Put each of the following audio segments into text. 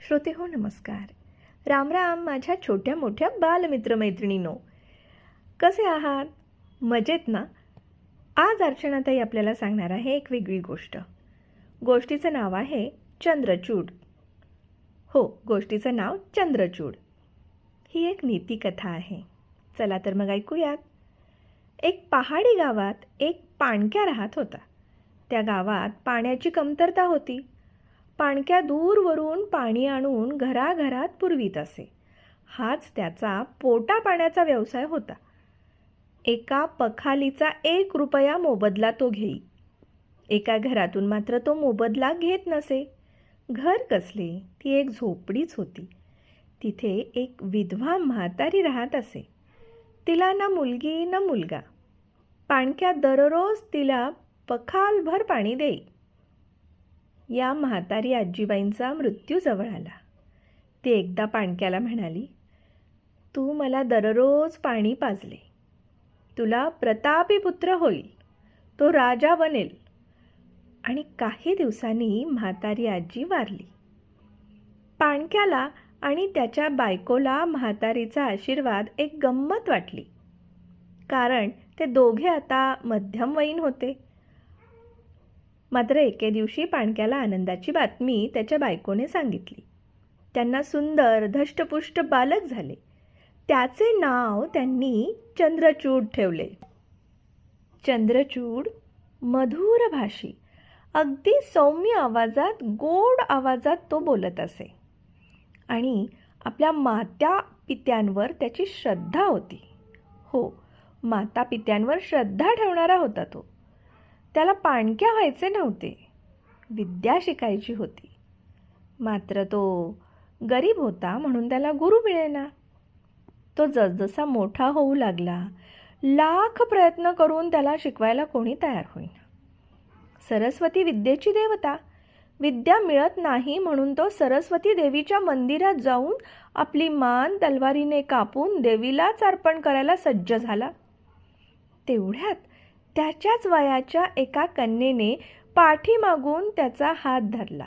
श्रोते हो नमस्कार. राम राम माझ्या छोट्या मोठ्या बालमित्रमैत्रिणींनो. कसे आहात? मजेत ना? आज अर्चनाताई आपल्याला सांगणार आहे एक वेगळी गोष्ट. गोष्टीचं नाव आहे चंद्रचूड. हो, गोष्टीचं नाव चंद्रचूड. ही एक नीतिकथा आहे. चला तर मग ऐकूयात. एक पहाडी गावात एक पाणक्या राहत होता. त्या गावात पाण्याची कमतरता होती. पाणक्या दूरवरून पाणी आणून घराघरात पुरवीत असे. हाच त्याचा पोटा पाण्याचा व्यवसाय होता. एका पखालीचा 1 रुपया मोबदला तो घेई. एका घरातून मात्र तो मोबदला घेत नसे. घर कसले? ती एक झोपडीच होती. तिथे एक विधवा म्हातारी राहत असे. तिला ना मुलगी ना मुलगा. पाणक्या दररोज तिला पखालभर पाणी देई. या म्हातारी आजीबाईंचा मृत्यू जवळ आला. ती एकदा पाणक्याला म्हणाली, तू मला दररोज पाणी पाजले. तुला प्रतापी पुत्र होईल. तो राजा बनेल. आणि काही दिवसांनी म्हातारी आजी वारली. पाणक्याला आणि त्याच्या बायकोला म्हातारीचा आशीर्वाद एक गंमत वाटली. कारण ते दोघे आता मध्यमवयीन होते. मात्र एके दिवशी पाणक्याला आनंदाची बातमी त्याच्या बायकोने सांगितली. त्यांना सुंदर धष्टपुष्ट बालक झाले. त्याचे नाव त्यांनी चंद्रचूड ठेवले. चंद्रचूड मधुर भाषी, अगदी सौम्य आवाजात, गोड आवाजात तो बोलत असे. आणि आपल्या माता पित्यांवर त्याची श्रद्धा होती. हो, माता पित्यांवर श्रद्धा ठेवणारा होता तो. त्याला पाणक्या व्हायचे नव्हते, विद्या शिकायची होती. मात्र तो गरीब होता म्हणून त्याला गुरु मिळेना. तो जसजसा मोठा होऊ लागला, लाख प्रयत्न करून त्याला शिकवायला कोणी तयार होईना. सरस्वती विद्येची देवता. विद्या मिळत नाही म्हणून तो सरस्वती देवीच्या मंदिरात जाऊन आपली मान तलवारीने कापून देवीलाच अर्पण करायला सज्ज झाला. तेवढ्यात त्याच्याच वयाच्या एका कन्येने पाठीमागून त्याचा हात धरला.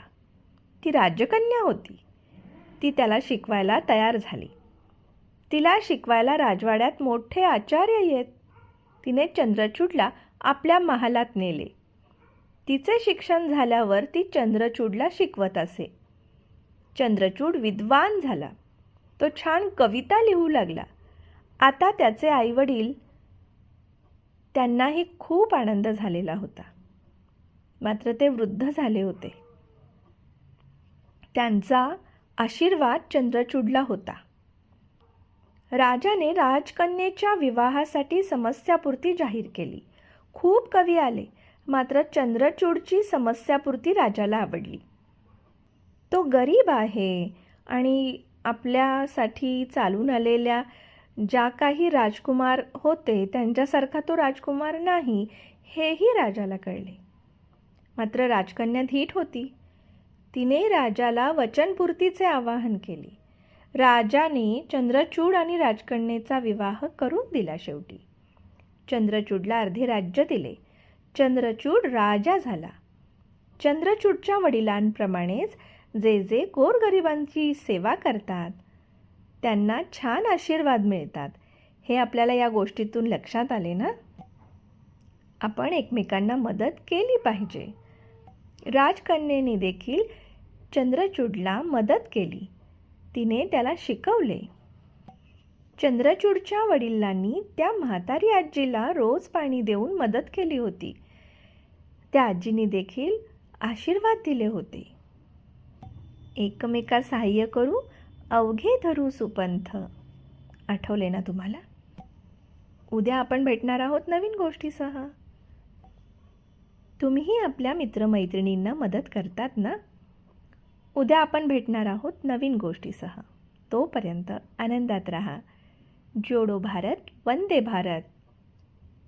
ती राजकन्या होती. ती त्याला शिकवायला तयार झाली. तिला शिकवायला राजवाड्यात मोठे आचार्य येत. तिने चंद्रचूडला आपल्या महालात नेले. तिचे शिक्षण झाल्यावर ती चंद्रचूडला शिकवत असे. चंद्रचूड विद्वान झाला. तो छान कविता लिहू लागला. आता त्याचे आईवडील त्यांनाही खूप आनंद झालेला होता. मात्र ते वृद्ध झाले होते. त्यांचा आशीर्वाद चंद्रचूडला होता. राजाने राजकन्येच्या विवाहासाठी समस्यापूर्ती जाहीर केली. खूप कवी आले. मात्र चंद्रचूडची समस्यापूर्ती राजाला आवडली. तो गरीब आहे आणि आपल्यासाठी चालून आलेल्या ज्या काही राजकुमार होते त्यांच्यासारखा तो राजकुमार नाही, हेही राजाला कळले. मात्र राजकन्या धीट होती. तिने राजाला वचनपूर्तीचे आवाहन केले. राजाने चंद्रचूड आणि राजकन्येचा विवाह करून दिला. शेवटी चंद्रचूडला अर्धे राज्य दिले. चंद्रचूड राजा झाला. चंद्रचूडच्या वडिलांप्रमाणेच जे जे गोरगरिबांची सेवा करतात त्यांना छान आशीर्वाद मिळतात, हे आपल्याला या गोष्टीतून लक्षात आले ना? आपण एकमेकांना मदत केली पाहिजे. राजकन्येने देखील चंद्रचूडला मदत केली. तिने त्याला शिकवले. चंद्रचूडच्या वडिलांनी त्या म्हातारी आजीला रोज पाणी देऊन मदत केली होती. त्या आजीने देखील आशीर्वाद दिले होते. एकमेका सहाय्य करू, अवघे धरू सुपंथ. आठवले ना तुम्हाला? उद्या आपण भेटणार आहोत नवीन गोष्टीसह. तुम्हीही आपल्या मित्रमैत्रिणींना मदत करतात ना? उद्या आपण भेटणार आहोत नवीन गोष्टीसह. तोपर्यंत आनंदात राहा. जोडो भारत, वंदे भारत.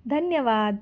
धन्यवाद.